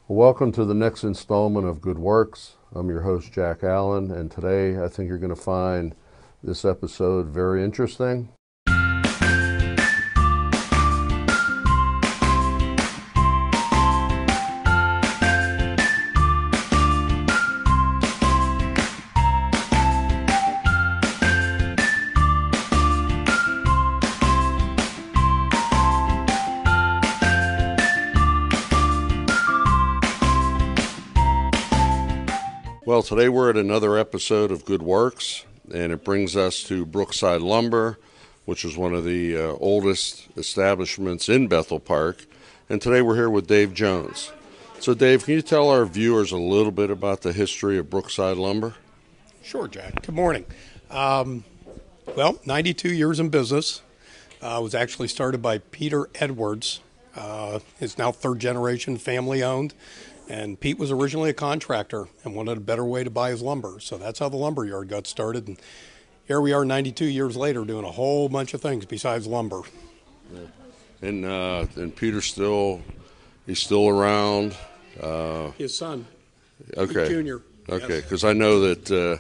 Welcome to the next installment of Good Works. I'm your host, Jack Allen, and today I think you're going to find this episode very interesting. Well, today we're at another episode of Good Works, and it brings us to Brookside Lumber, which is one of the oldest establishments in Bethel Park. And today we're here with Dave Jones. So, Dave, can you tell our viewers a little bit about the history of Brookside Lumber? Sure, Jack. Good morning. 92 years in business. Was actually started by Peter Edwards. It's now third generation, family owned. And Pete was originally a contractor and wanted a better way to buy his lumber. So that's how the lumber yard got started. And here we are 92 years later doing a whole bunch of things besides lumber. Yeah. And Peter's he's still around. His son, okay. Junior. Okay, because I know that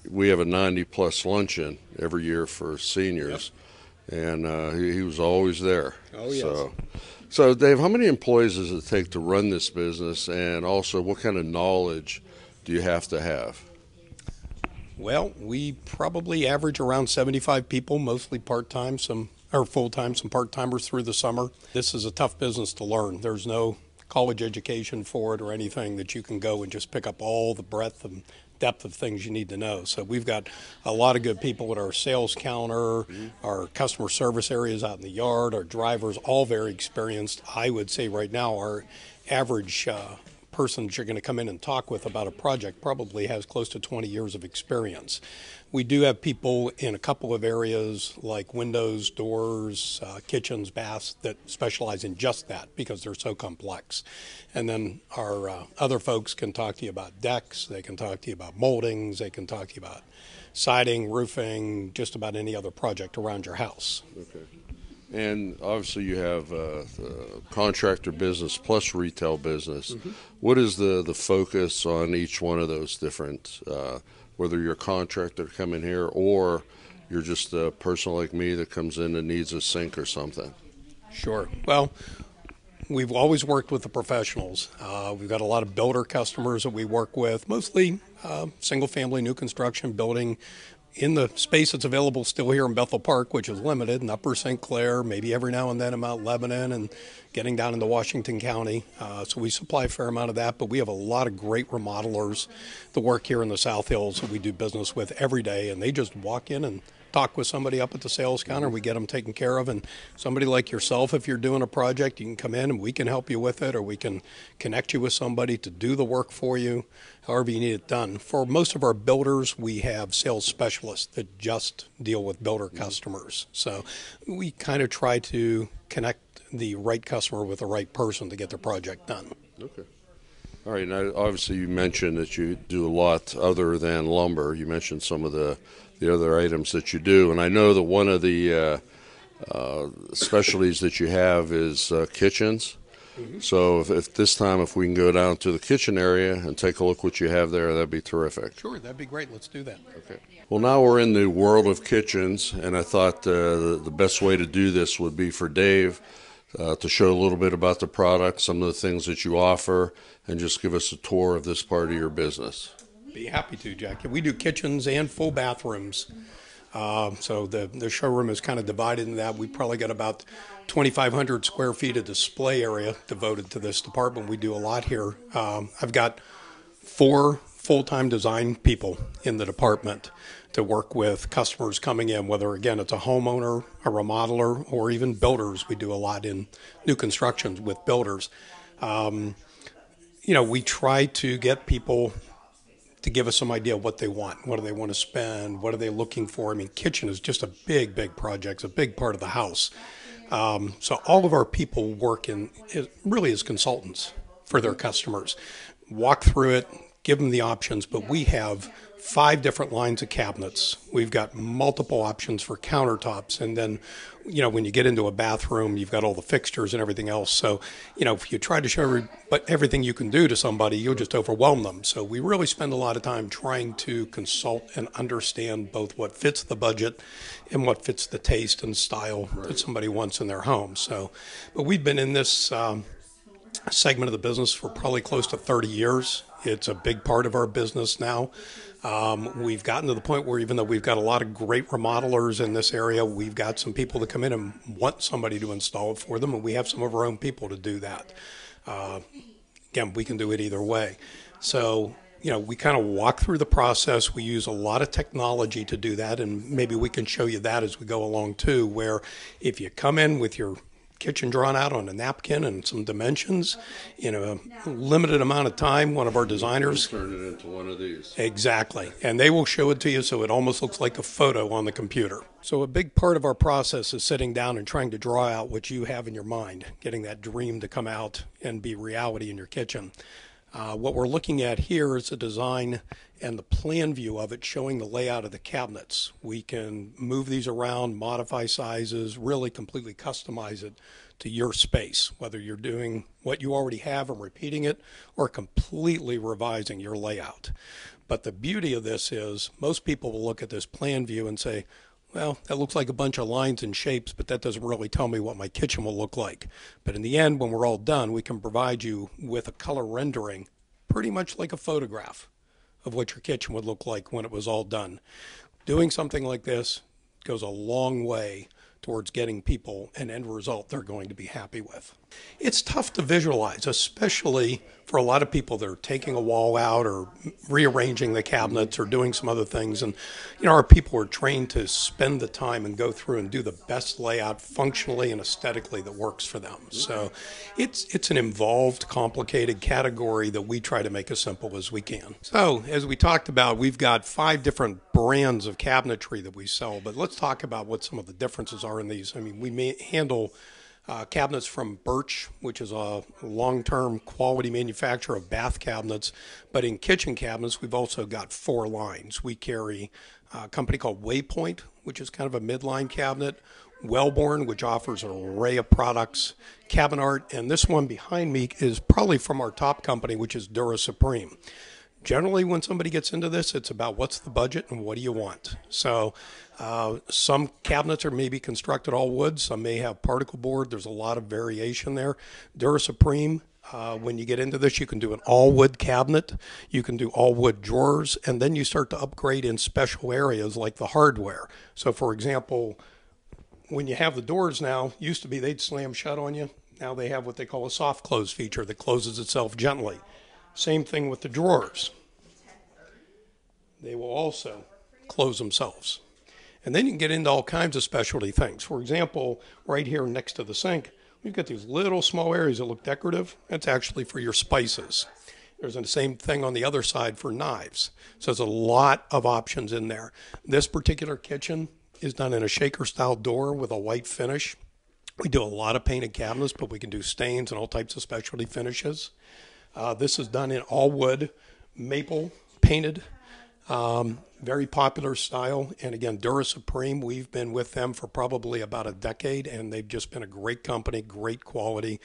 we have a 90-plus luncheon every year for seniors. Yep. And he was always there. Oh, yes. So, Dave, how many employees does it take to run this business, and also what kind of knowledge do you have to have? Well, we probably average around 75 people, mostly part-time, some full-time, some part-timers through the summer. This is a tough business to learn. There's no college education for it or anything that you can go and just pick up all the breadth and depth of things you need to know. So we've got a lot of good people at our sales counter, our customer service areas out in the yard, our drivers, all very experienced. I would say right now our average person that you're going to come in and talk with about a project probably has close to 20 years of experience. We do have people in a couple of areas like windows, doors, kitchens, baths that specialize in just that because they're so complex. And then our other folks can talk to you about decks, they can talk to you about moldings, they can talk to you about siding, roofing, just about any other project around your house. Okay. And obviously you have contractor business plus retail business. Mm-hmm. What is the focus on each one of those different, whether you're a contractor coming here or you're just a person like me that comes in and needs a sink or something? Sure. Well, we've always worked with the professionals. We've got a lot of builder customers that we work with, mostly single-family new construction building in the space that's available still here in Bethel Park, which is limited, in Upper St. Clair, maybe every now and then in Mount Lebanon and getting down into Washington County. So we supply a fair amount of that, but we have a lot of great remodelers that work here in the South Hills that we do business with every day, and they just walk in and talk with somebody up at the sales counter. We get them taken care of, and somebody like yourself, if you're doing a project, you can come in and we can help you with it, or we can connect you with somebody to do the work for you, however you need it done. For most of our builders, we have sales specialists that just deal with builder customers. So we kind of try to connect the right customer with the right person to get their project done. Okay. All right. Now, obviously, you mentioned that you do a lot other than lumber. You mentioned some of the other items that you do, and I know that one of the specialties that you have is kitchens. Mm-hmm. So if this time, if we can go down to the kitchen area and take a look what you have there, that'd be terrific. Sure, that'd be great. Let's do that. Okay. Well, now we're in the world of kitchens, and I thought the best way to do this would be for Dave to show a little bit about the product, some of the things that you offer, and just give us a tour of this part of your business. Be happy to, Jack. We do kitchens and full bathrooms. So the showroom is kind of divided into that. We probably got about 2,500 square feet of display area devoted to this department. We do a lot here. I've got 4 full-time design people in the department to work with customers coming in, whether, again, it's a homeowner, a remodeler, or even builders. We do a lot in new constructions with builders. We try to get people to give us some idea of what they want. What do they want to spend? What are they looking for? I mean, kitchen is just a big, big project. It's a big part of the house. So all of our people work really as consultants for their customers. Walk through it, give them the options, but we have 5 different lines of cabinets. We've got multiple options for countertops. And then, when you get into a bathroom, you've got all the fixtures and everything else. So, if you try to show everything you can do to somebody, you'll just overwhelm them. So we really spend a lot of time trying to consult and understand both what fits the budget and what fits the taste and style that somebody wants in their home. So, but we've been in this segment of the business for probably close to 30 years. It's a big part of our business now. We've gotten to the point where even though we've got a lot of great remodelers in this area, we've got some people that come in and want somebody to install it for them, and we have some of our own people to do that. Again, we can do it either way. So, we kind of walk through the process. We use a lot of technology to do that, and maybe we can show you that as we go along too, where if you come in with your kitchen drawn out on a napkin and some dimensions in a limited amount of time, one of our designers turn it into one of these. Exactly, and they will show it to you so it almost looks like a photo on the computer. So a big part of our process is sitting down and trying to draw out what you have in your mind, getting that dream to come out and be reality in your kitchen. What we're looking at here is a design and the plan view of it showing the layout of the cabinets. We can move these around, modify sizes, really completely customize it to your space, whether you're doing what you already have and repeating it or completely revising your layout. But the beauty of this is most people will look at this plan view and say, well, that looks like a bunch of lines and shapes, but that doesn't really tell me what my kitchen will look like. But in the end, when we're all done, we can provide you with a color rendering, pretty much like a photograph of what your kitchen would look like when it was all done. Doing something like this goes a long way towards getting people an end result they're going to be happy with. It's tough to visualize, especially for a lot of people that are taking a wall out or rearranging the cabinets or doing some other things. And, our people are trained to spend the time and go through and do the best layout functionally and aesthetically that works for them. So it's an involved, complicated category that we try to make as simple as we can. So as we talked about, we've got 5 different brands of cabinetry that we sell, but let's talk about what some of the differences are in these. I mean, we may handle cabinets from Birch, which is a long-term quality manufacturer of bath cabinets. But in kitchen cabinets, we've also got 4 lines. We carry a company called Waypoint, which is kind of a midline cabinet, Wellborn, which offers an array of products, Cabinart, and this one behind me is probably from our top company, which is Dura Supreme. Generally, when somebody gets into this, it's about what's the budget and what do you want. So some cabinets are maybe constructed all wood. Some may have particle board. There's a lot of variation there. Dura Supreme, when you get into this, you can do an all wood cabinet. You can do all wood drawers. And then you start to upgrade in special areas like the hardware. So, for example, when you have the doors now, used to be they'd slam shut on you. Now they have what they call a soft close feature that closes itself gently. Same thing with the drawers. They will also close themselves. And then you can get into all kinds of specialty things. For example, right here next to the sink, we've got these little small areas that look decorative. That's actually for your spices. There's the same thing on the other side for knives. So there's a lot of options in there. This particular kitchen is done in a shaker style door with a white finish. We do a lot of painted cabinets, but we can do stains and all types of specialty finishes. This is done in all wood, maple, painted, very popular style. And again, Dura Supreme, we've been with them for probably about a decade, and they've just been a great company, great quality,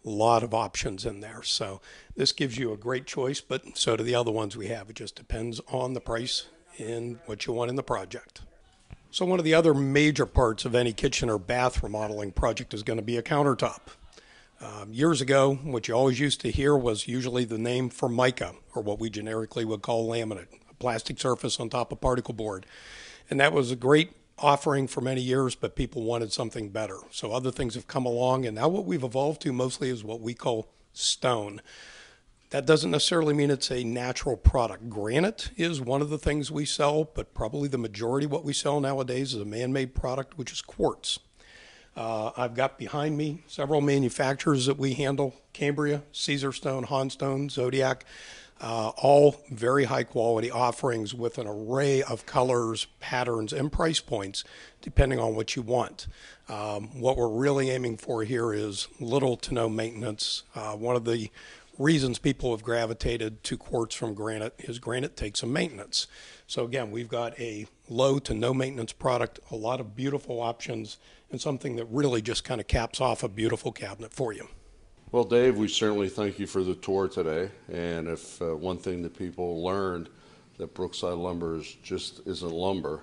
a lot of options in there. So this gives you a great choice, but so do the other ones we have. It just depends on the price and what you want in the project. So one of the other major parts of any kitchen or bath remodeling project is going to be a countertop. Years ago, what you always used to hear was usually the name Formica, or what we generically would call laminate, a plastic surface on top of particle board. And that was a great offering for many years, but people wanted something better. So other things have come along, and now what we've evolved to mostly is what we call stone. That doesn't necessarily mean it's a natural product. Granite is one of the things we sell, but probably the majority of what we sell nowadays is a man-made product, which is quartz. I've got behind me several manufacturers that we handle: Cambria, Caesarstone, Honstone, Zodiac, all very high quality offerings with an array of colors, patterns, and price points depending on what you want. What we're really aiming for here is little to no maintenance. One of the reasons people have gravitated to quartz from granite is granite takes some maintenance. So again, we've got a low to no maintenance product, a lot of beautiful options, and something that really just kind of caps off a beautiful cabinet for you. Well, Dave, we certainly thank you for the tour today. And if one thing that people learned, that Brookside Lumber just isn't lumber,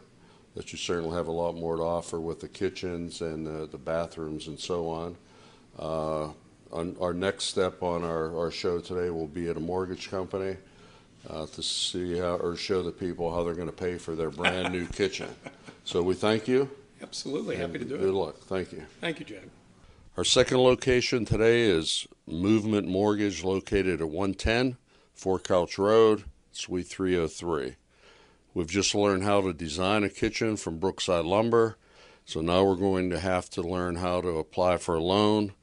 that you certainly have a lot more to offer with the kitchens and the bathrooms and so on. Our next step on our show today will be at a mortgage company to see how, or show the people how they're going to pay for their brand new kitchen. So we thank you. Absolutely, happy to do it. Good luck. Thank you. Thank you, Jag. Our second location today is Movement Mortgage, located at 110 Fort Couch Road, Suite 303. We've just learned how to design a kitchen from Brookside Lumber, so now we're going to have to learn how to apply for a loan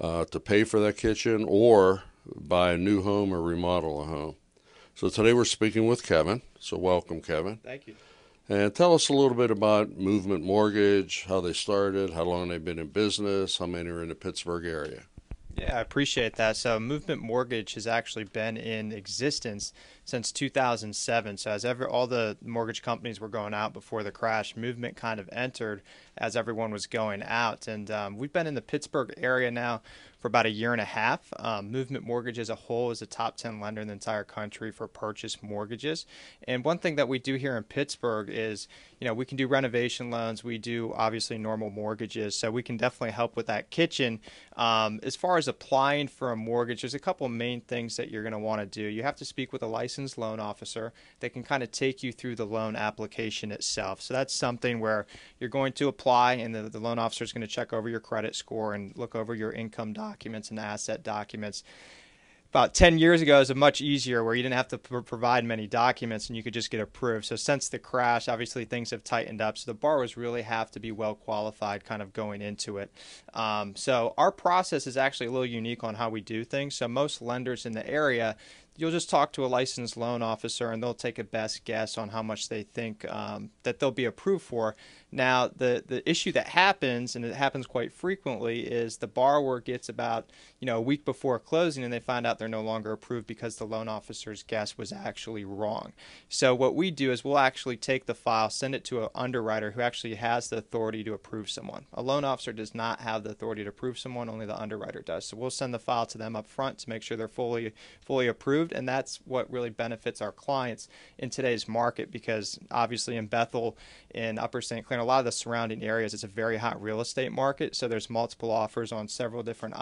to pay for that kitchen or buy a new home or remodel a home. So today we're speaking with Kevin, so welcome, Kevin. Thank you. And tell us a little bit about Movement Mortgage, how they started, how long they've been in business, how many are in the Pittsburgh area. Yeah, I appreciate that. So Movement Mortgage has actually been in existence since 2007. So as all the mortgage companies were going out before the crash, Movement kind of entered as everyone was going out. And we've been in the Pittsburgh area now for about a year and a half. Movement Mortgage as a whole is a top 10 lender in the entire country for purchase mortgages. And one thing that we do here in Pittsburgh is, we can do renovation loans. We do obviously normal mortgages. So we can definitely help with that kitchen. As far as applying for a mortgage, there's a couple of main things that you're going to want to do. You have to speak with a licensed loan officer that can kind of take you through the loan application itself. So that's something where you're going to apply, and the loan officer is going to check over your credit score and look over your income documents and asset documents. About 10 years ago, it was much easier where you didn't have to provide many documents and you could just get approved. So since the crash, obviously things have tightened up. So the borrowers really have to be well qualified kind of going into it. So our process is actually a little unique on how we do things. So most lenders in the area, you'll just talk to a licensed loan officer and they'll take a best guess on how much they think that they'll be approved for. Now, the issue that happens, and it happens quite frequently, is the borrower gets about a week before closing and they find out they're no longer approved because the loan officer's guess was actually wrong. So what we do is we'll actually take the file, send it to an underwriter who actually has the authority to approve someone. A loan officer does not have the authority to approve someone, only the underwriter does. So we'll send the file to them up front to make sure they're fully approved. And that's what really benefits our clients in today's market, because obviously in Bethel, in Upper St. Clair, a lot of the surrounding areas, it's a very hot real estate market. So there's multiple offers on several different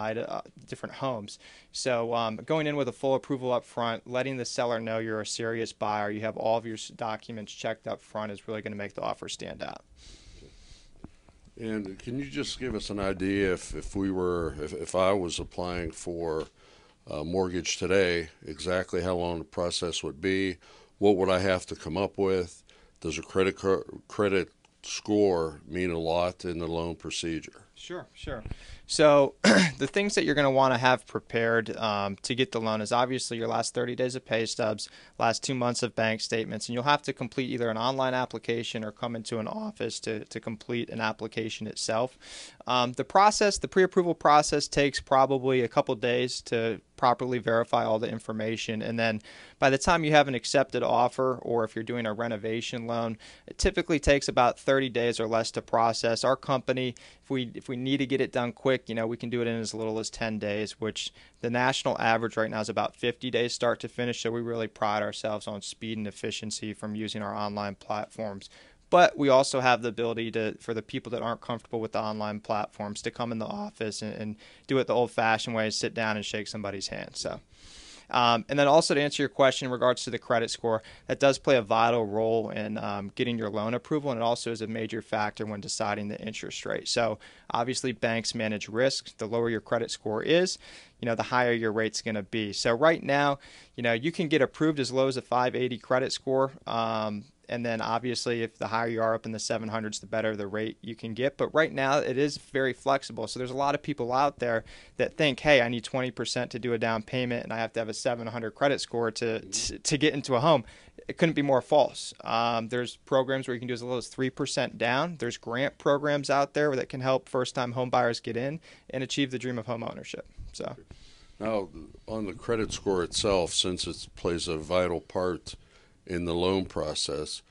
homes. So going in with a full approval up front, letting the seller know you're a serious buyer, you have all of your documents checked up front, is really going to make the offer stand out. And can you just give us an idea if I was applying for mortgage today, exactly how long the process would be? What would I have to come up with? Does a credit score mean a lot in the loan procedure? Sure. So the things that you're going to want to have prepared to get the loan is obviously your last 30 days of pay stubs, last 2 months of bank statements, and you'll have to complete either an online application or come into an office to complete an application itself. The pre-approval process takes probably a couple days to properly verify all the information, and then by the time you have an accepted offer, or if you're doing a renovation loan, it typically takes about 30 days or less to process. Our company, if we need to get it done quick, we can do it in as little as 10 days, which the national average right now is about 50 days start to finish. So we really pride ourselves on speed and efficiency from using our online platforms. But we also have the ability for the people that aren't comfortable with the online platforms to come in the office and do it the old-fashioned way, sit down and shake somebody's hand. So, and then also to answer your question in regards to the credit score, that does play a vital role in getting your loan approval, and it also is a major factor when deciding the interest rate. So obviously banks manage risk. The lower your credit score is, the higher your rate's going to be. So right now, you can get approved as low as a 580 credit score. And then obviously if the higher you are up in the 700s, the better the rate you can get. But right now it is very flexible. So there's a lot of people out there that think, hey, I need 20% to do a down payment and I have to have a 700 credit score to get into a home. It couldn't be more false. There's programs where you can do as little as 3% down. There's grant programs out there that can help first-time home buyers get in and achieve the dream of home ownership. So. Now, on the credit score itself, since it plays a vital part in the loan process,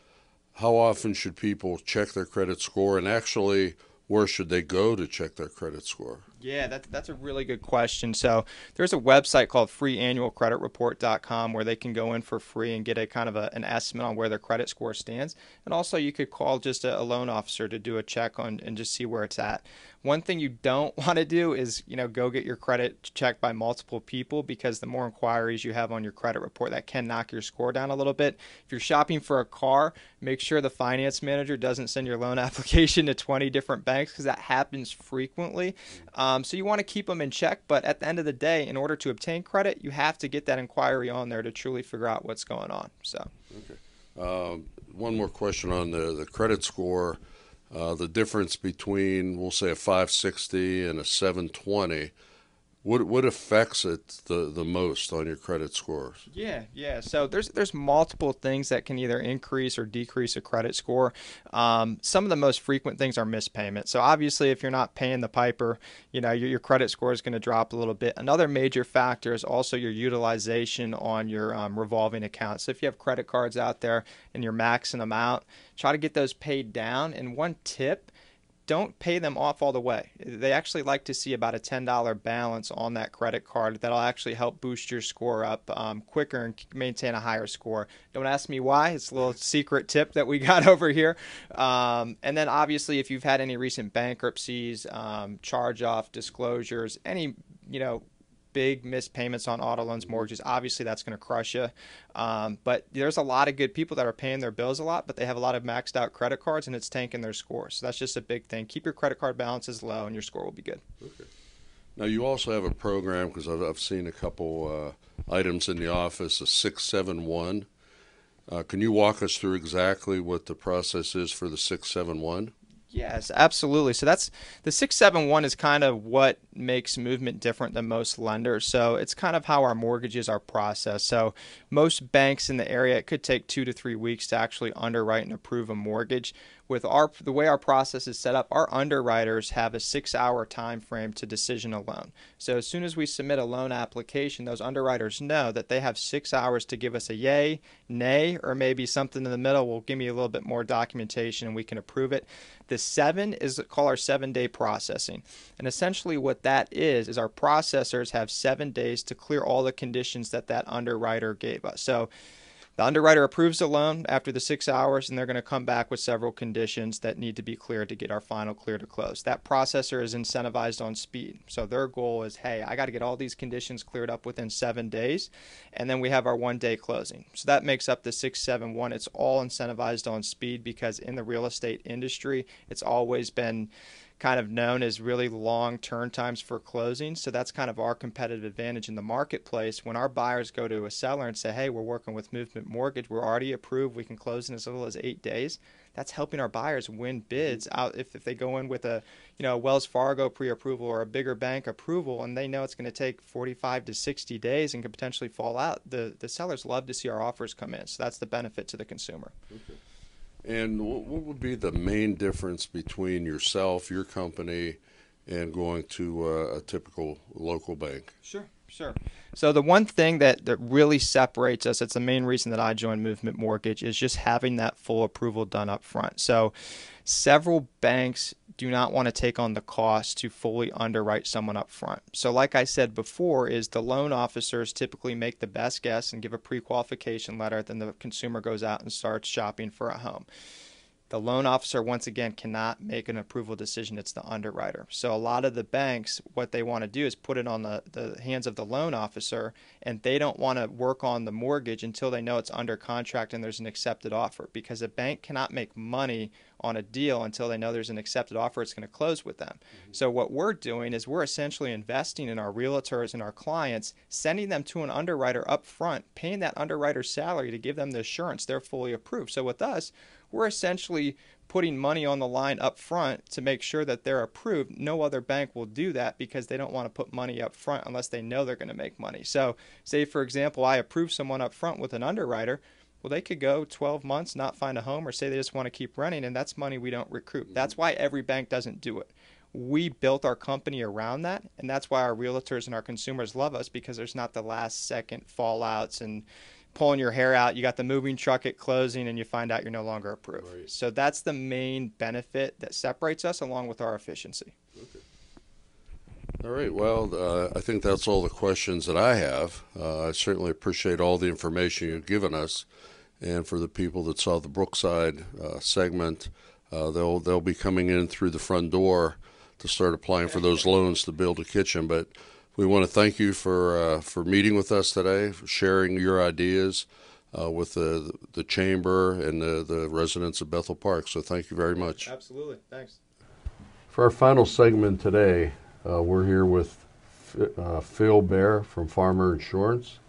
how often should people check their credit score, and actually, where should they go to check their credit score? Yeah, that's a really good question. So there's a website called freeannualcreditreport.com where they can go in for free and get a kind of an estimate on where their credit score stands. And also you could call just a loan officer to do a check on and just see where it's at. One thing you don't want to do is, go get your credit checked by multiple people, because the more inquiries you have on your credit report, that can knock your score down a little bit. If you're shopping for a car, make sure the finance manager doesn't send your loan application to 20 different banks, because that happens frequently. So you want to keep them in check, but at the end of the day, in order to obtain credit, you have to get that inquiry on there to truly figure out what's going on. So, okay. One more question on the credit score. The difference between, we'll say, a 560 and a 720. What affects it the most on your credit scores? Yeah. So there's multiple things that can either increase or decrease a credit score. Some of the most frequent things are missed payments. So obviously, if you're not paying the piper, your credit score is going to drop a little bit. Another major factor is also your utilization on your revolving account. So if you have credit cards out there and you're maxing them out, try to get those paid down. And one tip: don't pay them off all the way. They actually like to see about a $10 balance on that credit card. That'll actually help boost your score up quicker and maintain a higher score. Don't ask me why. It's a little secret tip that we got over here. And then obviously, if you've had any recent bankruptcies, charge-off disclosures, any, big missed payments on auto loans, mortgages, obviously that's going to crush you. But there's a lot of good people that are paying their bills a lot, but they have a lot of maxed out credit cards, and it's tanking their scores. So that's just a big thing. Keep your credit card balances low, and your score will be good. Okay. Now, you also have a program, because I've seen a couple items in the office, a 671. Can you walk us through exactly what the process is for the 671? Yes, absolutely. So that's the 671 is kind of what makes Movement different than most lenders. So it's kind of how our mortgages are processed. So most banks in the area, it could take 2 to 3 weeks to actually underwrite and approve a mortgage. With the way our process is set up, our underwriters have a 6-hour time frame to decision a loan. So as soon as we submit a loan application, those underwriters know that they have 6 hours to give us a yay, nay, or maybe something in the middle. Will give me a little bit more documentation and we can approve it. The 7 is called our 7-day processing. And essentially what that is our processors have 7 days to clear all the conditions that underwriter gave us. So the underwriter approves the loan after the 6 hours, and they're going to come back with several conditions that need to be cleared to get our final clear to close. That processor is incentivized on speed. So their goal is, hey, I got to get all these conditions cleared up within 7 days, and then we have our 1-day closing. So that makes up the 671. It's all incentivized on speed, because in the real estate industry, it's always been kind of known as really long turn times for closing. So that's kind of our competitive advantage in the marketplace. When our buyers go to a seller and say, hey, we're working with Movement Mortgage, we're already approved, we can close in as little as 8 days. That's helping our buyers win bids out if they go in with a Wells Fargo pre-approval or a bigger bank approval, and they know it's going to take 45 to 60 days and could potentially fall out. The sellers love to see our offers come in. So that's the benefit to the consumer. Okay. And what would be the main difference between yourself, your company, and going to a typical local bank? Sure. So the one thing that really separates us, it's the main reason that I joined Movement Mortgage, is just having that full approval done up front. So several banks do not want to take on the cost to fully underwrite someone up front. So like I said before, is the loan officers typically make the best guess and give a pre-qualification letter, then the consumer goes out and starts shopping for a home. The loan officer, once again, cannot make an approval decision. It's the underwriter. So a lot of the banks, what they want to do is put it on the hands of the loan officer, and they don't want to work on the mortgage until they know it's under contract and there's an accepted offer, because a bank cannot make money on a deal until they know there's an accepted offer it's going to close with them. So what we're doing is we're essentially investing in our realtors and our clients, sending them to an underwriter up front, paying that underwriter's salary to give them the assurance they're fully approved. So with us, we're essentially putting money on the line up front to make sure that they're approved. No other bank will do that because they don't want to put money up front unless they know they're going to make money. So say, for example, I approve someone up front with an underwriter. Well, they could go 12 months, not find a home, or say they just want to keep renting, and that's money we don't recoup. That's why every bank doesn't do it. we built our company around that, and that's why our realtors and our consumers love us, because there's not the last second fallouts and pulling your hair out. You got the moving truck at closing and you find out you're no longer approved. Right. So that's the main benefit that separates us, along with our efficiency. All right. Well, I think that's all the questions that I have. I certainly appreciate all the information you've given us. And for the people that saw the Brookside segment, they'll be coming in through the front door to start applying for those loans to build a kitchen. But we want to thank you for meeting with us today, for sharing your ideas with the chamber and the residents of Bethel Park. So thank you very much. Absolutely. Thanks. For our final segment today, we're here with Phil Bear from Farmer Insurance,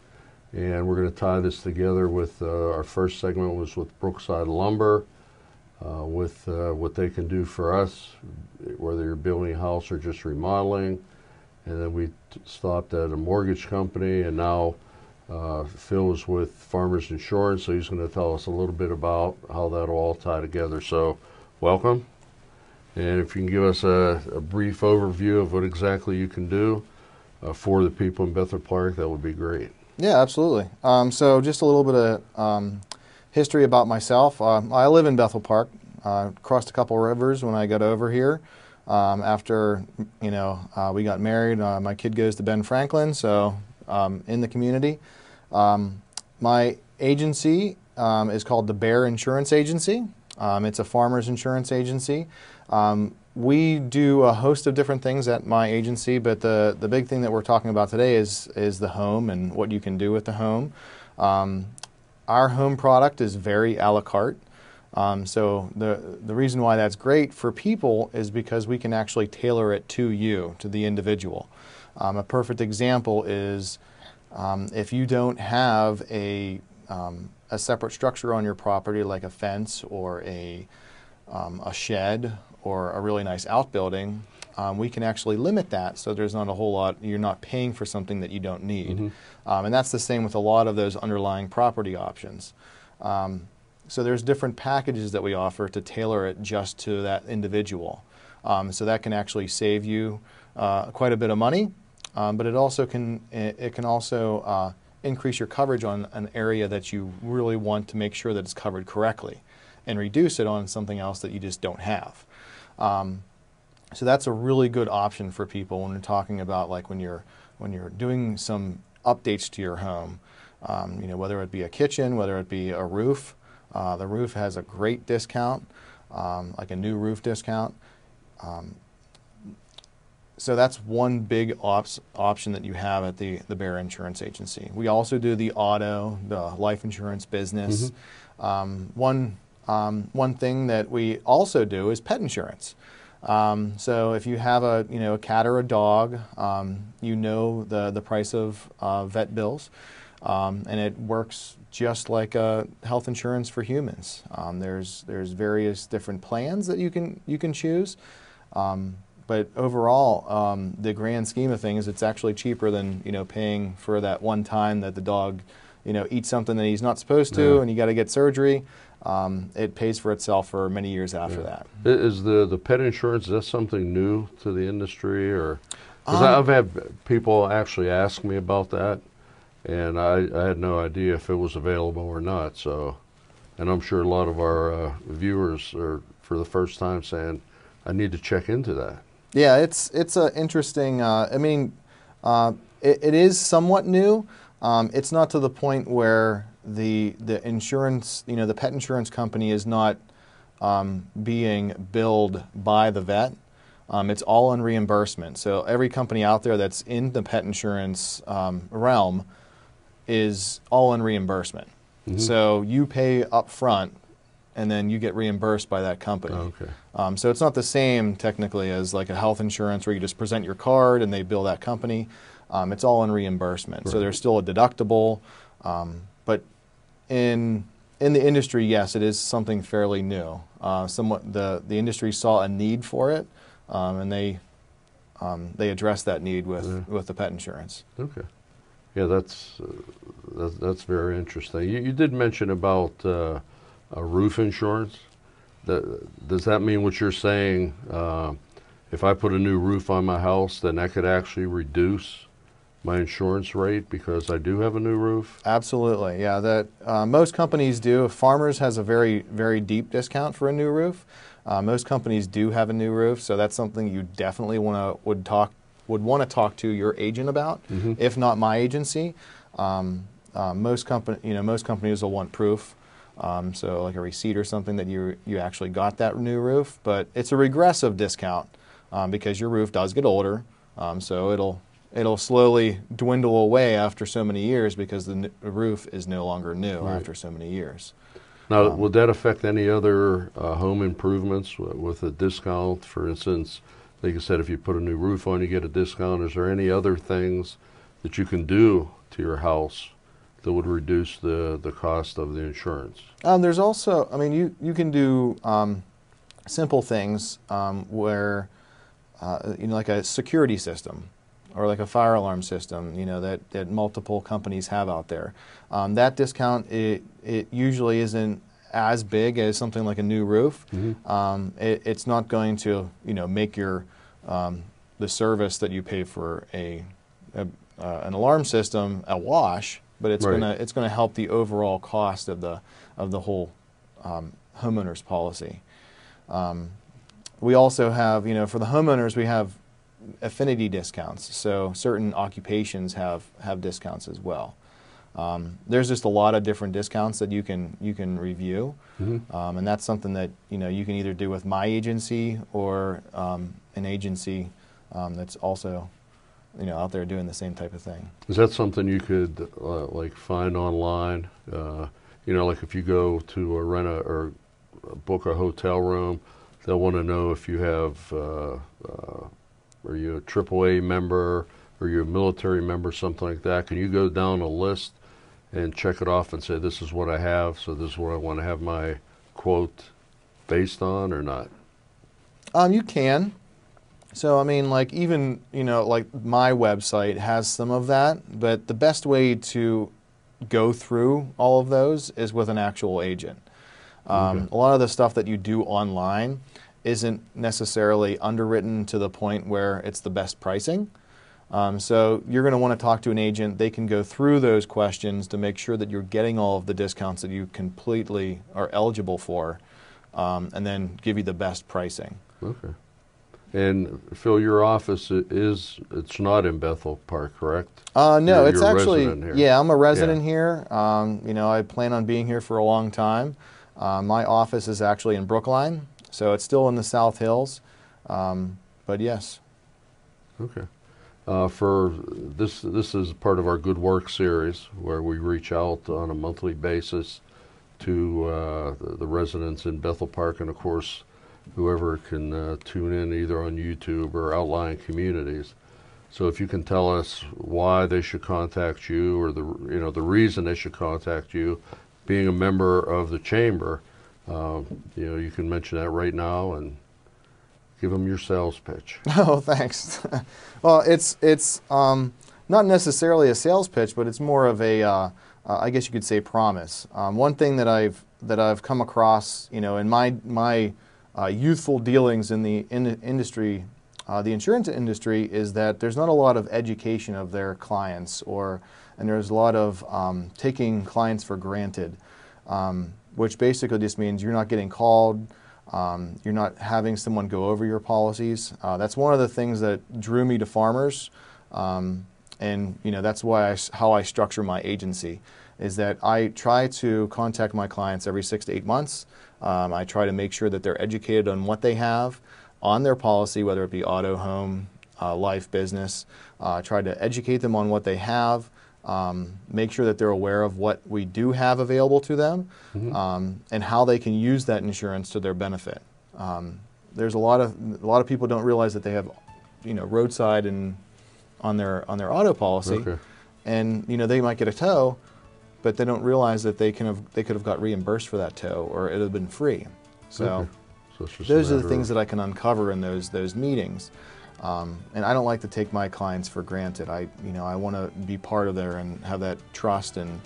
and we're going to tie this together with our first segment was with Brookside Lumber, with what they can do for us, whether you're building a house or just remodeling. And then we stopped at a mortgage company, and now Phil is with Farmers Insurance, so he's going to tell us a little bit about how that'll all tie together. So welcome. And if you can give us a brief overview of what exactly you can do for the people in Bethel Park, that would be great. Yeah, absolutely. So just a little bit of history about myself. I live in Bethel Park. Crossed a couple rivers when I got over here. After we got married, my kid goes to Ben Franklin, so in the community. My agency is called the Bear Insurance Agency. It's a farmer's insurance agency. We do a host of different things at my agency, but the big thing that we're talking about today is the home and what you can do with the home. Our home product is very a la carte. So the reason why that's great for people is because we can actually tailor it to you, to the individual. A perfect example is if you don't have a separate structure on your property, like a fence or a shed or a really nice outbuilding, we can actually limit that so there's not a whole lot, you're not paying for something that you don't need. Mm-hmm. And that's the same with a lot of those underlying property options. So there's different packages that we offer to tailor it just to that individual. So that can actually save you quite a bit of money, but it also can increase your coverage on an area that you really want to make sure that it's covered correctly, and reduce it on something else that you just don't have. So that's a really good option for people when we're talking about, like, when you're doing some updates to your home, whether it be a kitchen, whether it be a roof. The roof has a great discount, like a new roof discount. So that's one big option that you have at the Bear Insurance Agency. We also do the auto, the life insurance business. Mm-hmm. One thing that we also do is pet insurance. So if you have a cat or a dog, the price of vet bills, and it works just like health insurance for humans. There's various different plans that you can choose, but overall, the grand scheme of things, it's actually cheaper than paying for that one time that the dog eats something that he's not supposed to, and you got to get surgery. It pays for itself for many years after that. Is the pet insurance, is that something new to the industry, or? Because I've had people actually ask me about that, and I had no idea if it was available or not. So, and I'm sure a lot of our viewers are for the first time saying, I need to check into that. Yeah, it's an interesting. It is somewhat new. It's not to the point where the insurance, the pet insurance company is not being billed by the vet. It's all on reimbursement. So every company out there that's in the pet insurance realm is all on reimbursement. Mm-hmm. So you pay up front, and then you get reimbursed by that company. Oh, okay. So it's not the same technically as like a health insurance where you just present your card and they bill that company. It's all in reimbursement. Right. So there's still a deductible, but in the industry, yes, it is something fairly new. Somewhat the industry saw a need for it, and they addressed that need with the pet insurance. Okay. Yeah, that's very interesting. You did mention about a roof insurance. Does that mean what you're saying? if I put a new roof on my house, then that could actually reduce my insurance rate because I do have a new roof? Absolutely, yeah. That most companies do. Farmers has a very deep discount for a new roof. Most companies do have a new roof, so that's something you definitely would want to talk to your agent about, if not my agency. Most companies will want proof, so like a receipt or something that you actually got that new roof. But it's a regressive discount because your roof does get older, so it'll slowly dwindle away after so many years because the roof is no longer new after so many years. Now, would that affect any other home improvements with a discount? For instance, like I said, if you put a new roof on, you get a discount. Is there any other things that you can do to your house that would reduce the cost of the insurance? There's also, I mean, you can do simple things where, like a security system or like a fire alarm system, that multiple companies have out there. That discount, it usually isn't as big as something like a new roof. It's not going to, make your the service that you pay for an alarm system a wash, but it's gonna help the overall cost of the whole homeowner's policy. We also have, for the homeowners, we have affinity discounts. So certain occupations have discounts as well. There's just a lot of different discounts that you can review, and that's something that you can either do with my agency or an agency that's also out there doing the same type of thing. Is that something you could like find online? Like if you go to rent or book a hotel room, they'll want to know if you have are you a AAA member, or you're a military member, something like that. Can you go down a list and check it off and say, this is what I have, so this is what I want to have my quote based on, or not? You can. So, I mean, like even, like my website has some of that, but the best way to go through all of those is with an actual agent. A lot of the stuff that you do online isn't necessarily underwritten to the point where it's the best pricing. So you're going to want to talk to an agent. They can go through those questions to make sure that you're getting all of the discounts that you completely are eligible for, and then give you the best pricing. Okay. And Phil, your office it's not in Bethel Park, correct? No, it's you're actually, a resident here. Yeah, I'm a resident here. I plan on being here for a long time. My office is actually in Brookline, so it's still in the South Hills, but yes. Okay. For this is part of our Good Work series, where we reach out on a monthly basis to the residents in Bethel Park, and of course, whoever can tune in either on YouTube or outlying communities. So if you can tell us why they should contact you, or the reason they should contact you, being a member of the chamber, you can mention that right now and give them your sales pitch. Oh, thanks. Well, it's not necessarily a sales pitch, but it's more of a, I guess you could say, promise. One thing that I've come across, in my youthful dealings in the industry, the insurance industry, is that there's not a lot of education of their clients, and there's a lot of taking clients for granted, which basically just means you're not getting called. You're not having someone go over your policies. That's one of the things that drew me to Farmers, and that's why how I structure my agency, is that I try to contact my clients every 6 to 8 months. I try to make sure that they're educated on what they have on their policy, whether it be auto, home, life, business. Try to educate them on what they have. Make sure that they're aware of what we do have available to them, and how they can use that insurance to their benefit. There's a lot of people don't realize that they have, roadside and on their auto policy, and they might get a tow, but they don't realize that they could have got reimbursed for that tow, or it would have been free. So those are the things that I can uncover in those meetings. And I don't like to take my clients for granted. I want to be part of there and have that trust and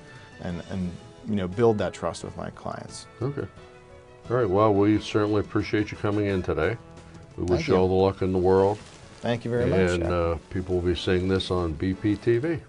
build that trust with my clients. Okay. All right. Well, we certainly appreciate you coming in today. We Thank wish you. you all the luck in the world. Thank you very much. And people will be seeing this on BPTV.